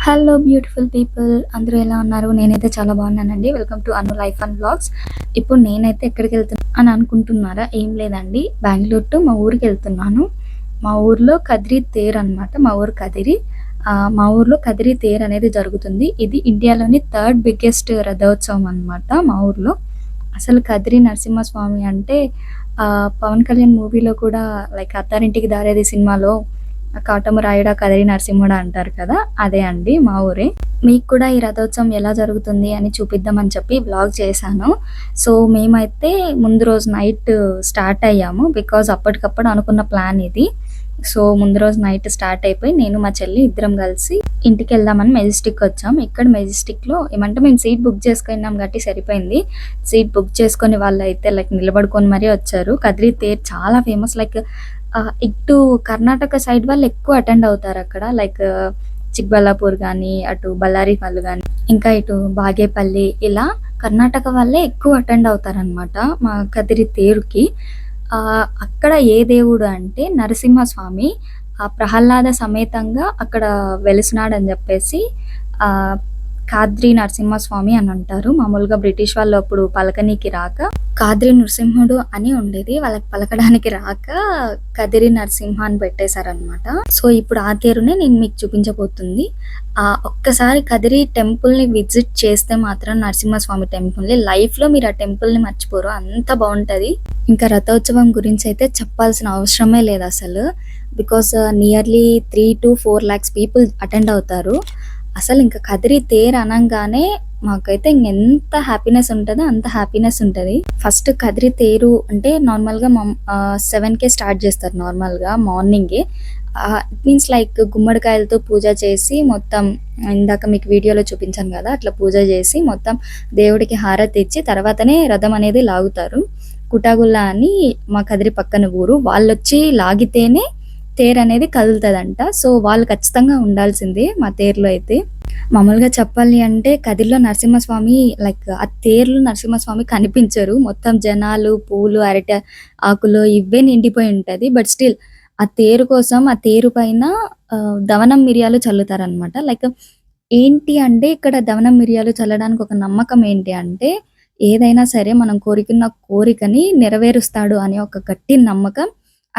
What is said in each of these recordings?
Hello beautiful people, అందరూ ఎలా ఉన్నారు? నేనైతే చాలా బాగున్నానండి. Welcome to Anu life and blogs. ఇప్పుడు నేనైతే ఎక్కడికి వెళ్తున్నా అని అనుకుంటున్నారా? ఏం లేదండి, బెంగళూరు టు మా ఊరికి వెళ్తున్నాను. మా ఊర్లో కదిరి తేరు అనమాట. మా ఊరు కదిరి. మా ఊర్లో కదిరి తేరు అనేది జరుగుతుంది. ఇది ఇండియాలోని థర్డ్ బిగ్గెస్ట్ రథోత్సవం అనమాట మా ఊర్లో. అసలు కదిరి నరసింహస్వామి అంటే పవన్ కళ్యాణ్ మూవీలో కూడా, లైక్ అత్తారింటికి దారేది సినిమాలో కాటము రాయుడా కదిరి నరసింహుడా అంటారు కదా, అదే అండి మా ఊరే. మీకు కూడా ఈ రథోత్సవం ఎలా జరుగుతుంది అని చూపిద్దామని చెప్పి బ్లాగ్ చేశాను. సో మేమైతే ముందు రోజు నైట్ స్టార్ట్ అయ్యాము, బికాజ్ అప్పటికప్పుడు అనుకున్న ప్లాన్ ఇది. సో ముందు రోజు నైట్ స్టార్ట్ అయిపోయి నేను మా చెల్లి ఇద్దరం కలిసి ఇంటికి వెళ్దామని మెజెస్టిక్ వచ్చాం. ఇక్కడ మెజెస్టిక్ లో ఏమంటే మేము సీట్ బుక్ చేసుకున్నాం కాబట్టి సరిపోయింది. సీట్ బుక్ చేసుకుని వాళ్ళు అయితే లైక్ నిలబడుకొని మరీ వచ్చారు. కదిరి తేర్ చాలా ఫేమస్. లైక్ ఇటు కర్ణాటక సైడ్ వాళ్ళు ఎక్కువ అటెండ్ అవుతారు అక్కడ. లైక్ చిక్బల్లాపూర్ కానీ, అటు బళ్ళారి వాళ్ళు కానీ, ఇంకా ఇటు బాగేపల్లి, ఇలా కర్ణాటక వాళ్ళే ఎక్కువ అటెండ్ అవుతారనమాట మా కదిరి తేరుకి. అక్కడ ఏ దేవుడు అంటే నరసింహస్వామి ప్రహ్లాద సమేతంగా అక్కడ వెలిసినాడని చెప్పేసి ఆ కాద్రి నరసింహస్వామి అని అంటారు. మామూలుగా బ్రిటిష్ వాళ్ళు అప్పుడు పలకనీకి రాక కాద్రి నరసింహుడు అని ఉండేది, వాళ్ళకి పలకడానికి రాక కదిరి నరసింహ అని పెట్టేశారనమాట. సో ఇప్పుడు ఆ తేరునే నేను మీకు చూపించబోతుంది. ఒక్కసారి కదిరి టెంపుల్ ని విజిట్ చేస్తే మాత్రం, నరసింహస్వామి టెంపుల్ ని లైఫ్ లో మీరు ఆ టెంపుల్ ని మర్చిపోరు, అంత బాగుంటది. ఇంకా రథోత్సవం గురించి అయితే చెప్పాల్సిన అవసరమే లేదు అసలు. Because nearly 3 to 4 lakhs people attend అవుతారు. అసలు ఇంకా కదిరి తేరు అనంగానే మాకైతే ఇంకెంత హ్యాపీనెస్ ఉంటుందో అంత హ్యాపీనెస్ ఉంటుంది. ఫస్ట్ కదిరి తేరు అంటే నార్మల్గా 7కే స్టార్ట్ చేస్తారు, నార్మల్గా మార్నింగే. ఇట్ మీన్స్ లైక్ గుమ్మడికాయలతో పూజ చేసి మొత్తం, ఇందాక మీకు వీడియోలో చూపించాను కదా, అట్లా పూజ చేసి మొత్తం దేవుడికి హారతి ఇచ్చి తర్వాతనే రథం అనేది లాగుతారు. కుటాగుల్లా అని మా కదిరి పక్కన ఊరు, వాళ్ళు వచ్చి లాగితేనే తేరు అనేది కదులుతుందంట. సో వాళ్ళు ఖచ్చితంగా ఉండాల్సిందే మా తేరులో అయితే. మామూలుగా చెప్పాలి అంటే కదిరిలో నరసింహస్వామి, లైక్ ఆ తేరులో నరసింహస్వామి కనిపించరు. మొత్తం జనాలు, పూలు, అరటి ఆకులు ఇవే నిండిపోయి ఉంటది. బట్ స్టిల్ ఆ తేరు కోసం ఆ తేరు పైన దవనం మిరియాలు చల్లుతారనమాట. లైక్ ఏంటి అంటే ఇక్కడ దవనం మిరియాలు చల్లడానికి ఒక నమ్మకం ఏంటి అంటే, ఏదైనా సరే మనం కోరుకున్న కోరికని నెరవేరుస్తాడు అనే ఒక గట్టి నమ్మకం.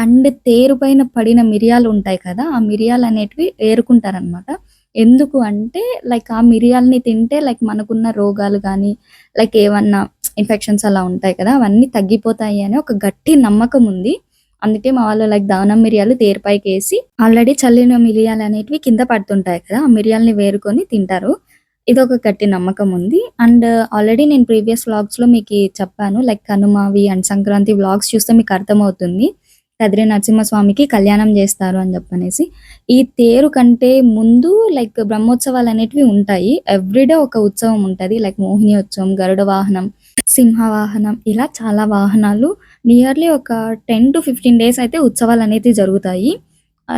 అండ్ తేరు పైన పడిన మిరియాలు ఉంటాయి కదా, ఆ మిరియాలు అనేటివి ఏరుకుంటారనమాట. ఎందుకు అంటే లైక్ ఆ మిరియాలని తింటే లైక్ మనకున్న రోగాలు కానీ, లైక్ ఏమన్నా ఇన్ఫెక్షన్స్ అలా ఉంటాయి కదా, అవన్నీ తగ్గిపోతాయి అని ఒక గట్టి నమ్మకం ఉంది. అందుకే మా వాళ్ళు లైక్ దానం మిరియాలు తేరుపైకి వేసి, ఆల్రెడీ చల్లిన మిరియాలు అనేటివి కింద పడుతుంటాయి కదా, ఆ మిరియాలని వేరుకొని తింటారు. ఇదొక గట్టి నమ్మకం ఉంది. అండ్ ఆల్రెడీ నేను ప్రీవియస్ వ్లాగ్స్ లో మీకు చెప్పాను, లైక్ కనుమవి అండ్ సంక్రాంతి వ్లాగ్స్ చూస్తే మీకు అర్థమవుతుంది కదిరి నరసింహస్వామికి కళ్యాణం చేస్తారు అని చెప్పనేసి. ఈ తేరు కంటే ముందు లైక్ బ్రహ్మోత్సవాలు అనేటివి ఉంటాయి. ఎవ్రీడే ఒక ఉత్సవం ఉంటది. లైక్ మోహిని ఉత్సవం, గరుడ వాహనం, సింహ వాహనం, ఇలా చాలా వాహనాలు నియర్లీ ఒక 10 to 15 days అయితే ఉత్సవాలు అనేది జరుగుతాయి.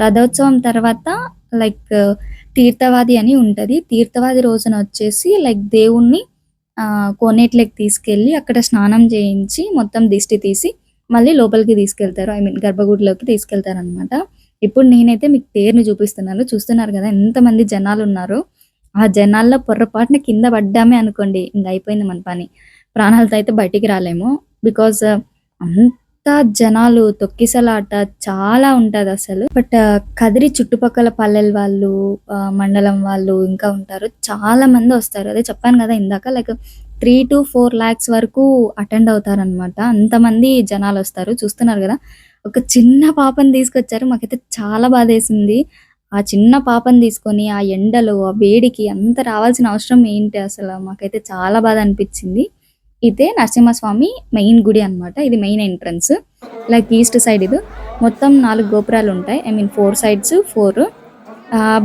రథోత్సవం తర్వాత లైక్ తీర్థవాది అని ఉంటది. తీర్థవాది రోజున వచ్చేసి లైక్ దేవుణ్ణి కోనేట్లోకి తీసుకెళ్ళి అక్కడ స్నానం చేయించి మొత్తం దిష్టి తీసి మళ్ళీ లోపలికి తీసుకెళ్తారు. ఐ మీన్ గర్భగుడిలోకి తీసుకెళ్తారు అనమాట. ఇప్పుడు నేనైతే మీకు తేరుని చూపిస్తున్నాను. చూస్తున్నారు కదా ఎంతమంది జనాలు ఉన్నారో. ఆ జనాల్లో పొర్రపాటున కింద పడ్డామే అనుకోండి, ఇంక అయిపోయింది మన పని. ప్రాణాలతో అయితే బయటికి రాలేము. బికాజ్ అంత జనాలు, తొక్కిసలాట చాలా ఉంటది అసలు. బట్ కదిరి చుట్టుపక్కల పల్లెల వాళ్ళు, మండలం వాళ్ళు ఇంకా ఉంటారు, చాలా మంది వస్తారు. అదే చెప్పాను కదా ఇందాక, లైక్ 3 to 4 lakhs వరకు అటెండ్ అవుతారనమాట. అంతమంది జనాలు వస్తారు. చూస్తున్నారు కదా, ఒక చిన్న పాపని తీసుకొచ్చారు. మాకైతే చాలా బాధేసింది. ఆ చిన్న పాపని తీసుకొని ఆ ఎండలో, ఆ వేడికి అంత రావాల్సిన అవసరం ఏంటి అసలు, మాకైతే చాలా బాధ అనిపించింది. ఇదే నరసింహస్వామి మెయిన్ గుడి అన్నమాట. ఇది main entrance. Like east side ఇది మొత్తం 4 గోపురాలు ఉంటాయి. I mean 4 sides 4.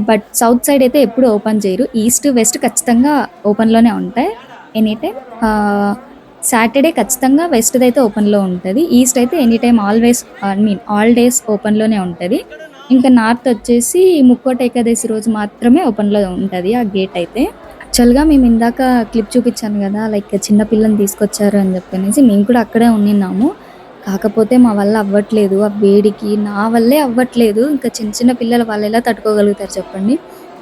But south side అయితే ఎప్పుడు ఓపెన్ చేయరు. ఈస్ట్ వెస్ట్ ఖచ్చితంగా ఓపెన్ లోనే ఉంటాయి ఎనీ టైం. సాటర్డే ఖచ్చితంగా వెస్ట్ అయితే ఓపెన్ లో ఉంటుంది. ఈస్ట్ అయితే any time always, I mean all days open లోనే ఉంటుంది. ఇంకా నార్త్ వచ్చేసి ముక్కోట ఏకాదశి రోజు మాత్రమే ఓపెన్ లో ఉంటుంది ఆ గేట్ అయితే. యాక్చువల్గా మేము ఇందాక క్లిప్ చూపించాను కదా, లైక్ చిన్న పిల్లని తీసుకొచ్చారు అని చెప్పనేసి, మేము కూడా అక్కడే ఉన్నాము. కాకపోతే మా వల్ల అవ్వట్లేదు, ఆ వేడికి నా వల్లే అవ్వట్లేదు. ఇంకా చిన్న చిన్న పిల్లలు వాళ్ళు ఎలా తట్టుకోగలుగుతారు చెప్పండి.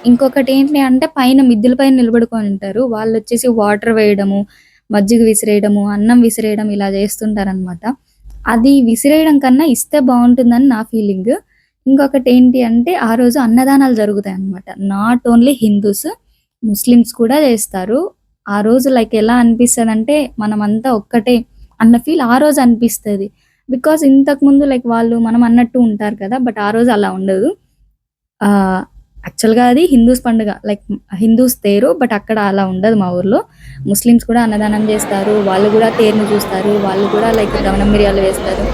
ఇంకొకటి ఏంటి అంటే పైన మిద్దెల పైన నిలబడుకొని ఉంటారు. వాళ్ళొచ్చేసి వాటర్ వేయడము, మజ్జిగ విసిరేయడము, అన్నం విసిరేయడం ఇలా చేస్తుంటారనమాట. అది విసిరేయడం కన్నా ఇస్తే బావుంటుందని నా ఫీలింగ్. ఇంకొకటేంటి అంటే ఆ రోజు అన్నదానాలు జరుగుతాయన్నమాట. నాట్ ఓన్లీ హిందూస్, ముస్లిమ్స్ కూడా చేస్తారు. ఆ రోజు లైక్ ఎలా అనిపిస్తదంటే మనమంతా ఒక్కటే అన్న ఫీల్ ఆ రోజు అనిపిస్తది. బికాజ్ ఇంతకుముందు లైక్ వాళ్ళు మనం అన్నట్టు ఉంటారు కదా! బట్ ఆ రోజు అలా ఉండదు. ఆహ్, యాక్చువల్‌గా అది హిందూస్ పండుగ. లైక్ హిందూస్ తేరు. బట్ అక్కడ అలా ఉండదు మా ఊర్లో. ముస్లిమ్స్ కూడా అన్నదానం జేస్తారు. వాళ్ళు గూడా తేరుని చూస్తారు. వాళ్ళు కూడా లైక్ దవనం మిరియాలు వేస్తారు.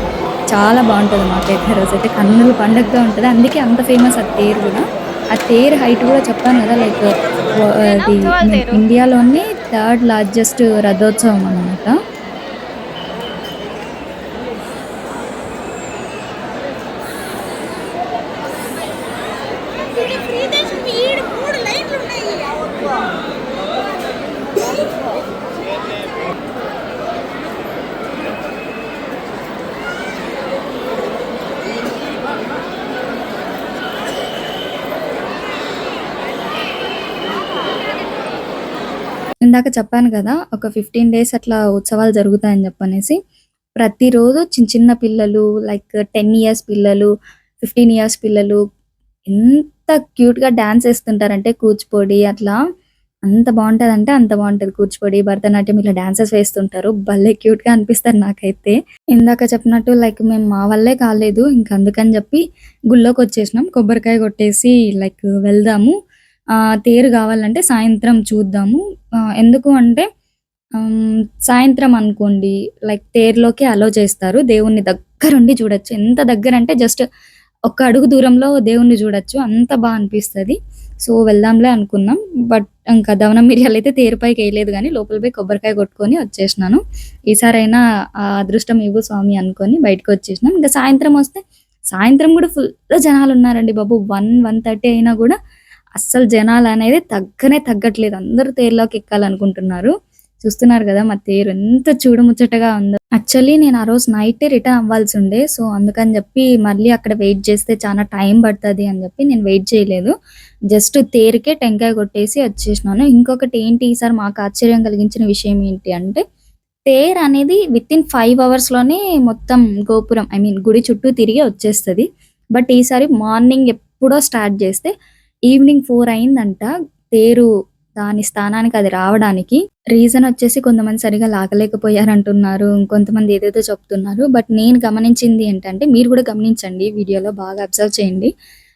చాలా బావుంటది మాకైతే ఆ రోజైతే కన్నుల పండగగా ఉంటది. అందుకే అంత ఫేమస్ ఆ తేరు గూడా. ఆ తేరు హైట్ గూడా చెప్పాను గదా! లైక్ అది ఇండియాలోనే థర్డ్ లార్జెస్ట్ రథోత్సవం అనమాట. ఇందాక చెప్పాను గదా! ఒక 15 డేస్ అట్లా ఉత్సవాలు జరుగుతాయని జెప్పనేసి. ప్రతిరోజు చిన్న చిన్న పిల్లలు లైక్ 10 ఇయర్స్ పిల్లలు, 15 ఇయర్స్ పిల్లలు ఎంత క్యూట్‌గా డాన్స్ ఏస్తుంటారంటే కూచిపూడి అట్లా అంత బావుంటదంటే అంత బావుంటది. కూచిపూడి, భరతనాట్యం ఇట్లా డాన్సెస్ వేస్తుంటారు. భలే క్యూట్‌గా అనిపిస్తారు నాకైతే. ఇందాక చెప్పినట్టు లైక్ మేము మా వల్లే కాలేదు. ఇంక అందుకని జెప్పి గుళ్ళోకొచ్చేసినాం. కొబ్బరికాయ కొట్టేసి లైక్ వెళ్దాము. తేరు గావాలంటే సాయంత్రం చూద్దాము. ఎందుకు అంటే సాయంత్రం అనుకోండి లైక్ తేరులోకి అలో చేస్తారు. దేవుడిని దగ్గరుండి చూడొచ్చు. ఎంత దగ్గరంటే జస్ట్ ఒక అడుగు దూరంలో దేవుడిని జూడొచ్చు. అంత అనిపిస్తది. సో, వెళ్దాంలే అనుకున్నాం. బట్ ఇంకా దవనం మిరియాలైతే తేరు పైకెయలేదు గానీ, లోపల పోయి కొబ్బరికాయ కొట్టుకొని వచ్చేసినాను. ఈసారైనా ఆ అదృష్టం ఇవ్వు స్వామి అనుకోని బయటకొచ్చేసినాం. ఇంక సాయంత్రం గూడా ఫుల్లు జనాలున్నారండి బాబు. 1:30 అయినా గూడా అస్సలు జనాలనేది తగ్గట్లేదు. అందరూ తేరులోకి ఎక్కాలనుకుంటున్నారు. చూస్తున్నారు గదా! మా తేరు ఎంత చూడముచ్చటగా ఉందో. యాక్చువల్లీ నేను ఆ రోజు నైటే రిటర్న్ అవ్వాల్సుండే. సో, అందుకని జెప్పి మళ్ళీ అక్కడ వెయిట్ చేస్తే చానా టైం పడతది అని జెప్పి నేను వెయిట్ చేయలేదు. జస్ట్ తేరుకే టెంకాయ కొట్టేసి వచ్చేసినాను. ఇంకొకటి ఏంటి ఈసారి మాకు ఆశ్చర్యం కలిగించిన విషయం ఏంటి అంటే, తేరనేది వితిన్ 5 అవర్స్‌లోనే మొత్తం గోపురం గుడి చుట్టూ తిరిగి వచ్చేస్తది. బట్ ఈసారి మార్నింగ్ ఎప్పుడో స్టార్ట్ జేస్తే ఈవినింగ్ 4 అయిందంట తేరు దాని స్థానానికి అది రావడానికి. రీజన్ వచ్చేసి కొంతమంది సరిగ్గా లాగలేకపోయారంటున్నారు. ఇంకొంతమంది ఏదేదో చెప్తున్నారు. బట్ నేను గమనించింది ఏంటంటే, మీరు కూడా గమనించండి వీడియోలో బాగా అబ్జర్వ్ చేయండి.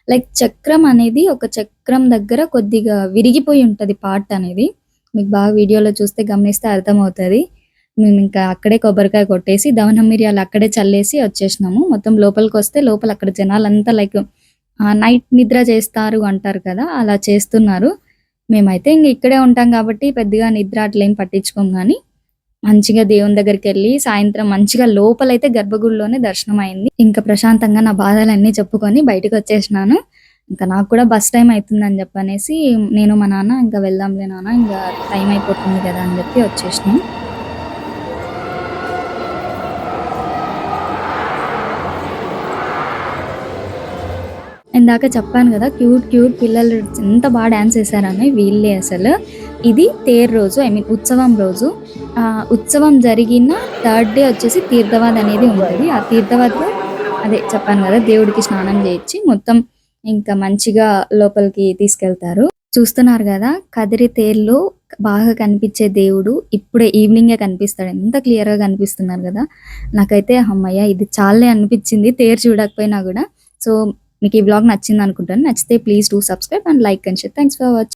లైక్ చక్రం అనేది ఒక చక్రం దగ్గర కొద్దిగా విరిగిపోయి ఉంటది పార్ట్ అనేది. మీకు బాగా వీడియోలో చూస్తే గమనిస్తే అర్థమవుతది. మేమింకా అక్కడే కొబ్బరికాయ కొట్టేసి, దవనం మిరియాలు అక్కడే చల్లేసి వచ్చేసినాము. మొత్తం లోపలికొస్తే లోపల అక్కడ జనాలంతా లైక్ నైట్ నిద్ర చేస్తారు అంటారు కదా! అలా చేస్తున్నారు. మేమైతే ఇంగ ఇక్కడే ఉంటాం గాబట్టి పెద్దగా నిద్ర అట్లేం పట్టించుకోము గానీ, మంచిగా దేవుని దగ్గరికెళ్ళి సాయంత్రం మంచిగా లోపలైతే గర్భగుడిలోనే దర్శనమయింది. ఇంక ప్రశాంతంగా నా బాధలన్నీ చెప్పుకొని బయటికొచ్చేసినాను. ఇంక నాకు కూడా బస్ టైమ్ అయితుందని జెప్పనేసి నేను మా నాన్న ఇంక వెళ్దాంలే నాన్న ఇంగ టైం అయిపోతుంది గదా! అని జెప్పి వచ్చేసినాం. ఇందాక చెప్పాను గదా! క్యూట్ పిల్లలు ఎంత డాన్స్ ఏసారని వీళ్ళే అసలు. ఇది తేరు రోజు ఉత్సవం రోజు. ఉత్సవం జరిగిన థర్డ్ డే వచ్చేసి తీర్థవాద్ అనేది ఉంటది. ఆ తీర్థవాద్‌లో అదే చెప్పాను గదా! దేవుడికి స్నానం జేయించి మొత్తం ఇంకా మంచిగా లోపలికి తీసుకెళ్తారు. చూస్తున్నారు గదా! కదిరి తేరులో బాగా కనిపించే దేవుడు ఇప్పుడే ఈవినింగే కనిపిస్తాడు. ఎంత క్లియర్‌గా కనిపిస్తున్నారు గదా! నాకైతే హమ్మయ్య! ఇది చాల్లే అనిపిచ్చింది తేరు చూడకపోయినా గూడా. సో మీకు ఈ వ్లాగ్ నచ్చిందనుకుంటాను. నచ్చితే please do subscribe and like and share. Thanks for watching.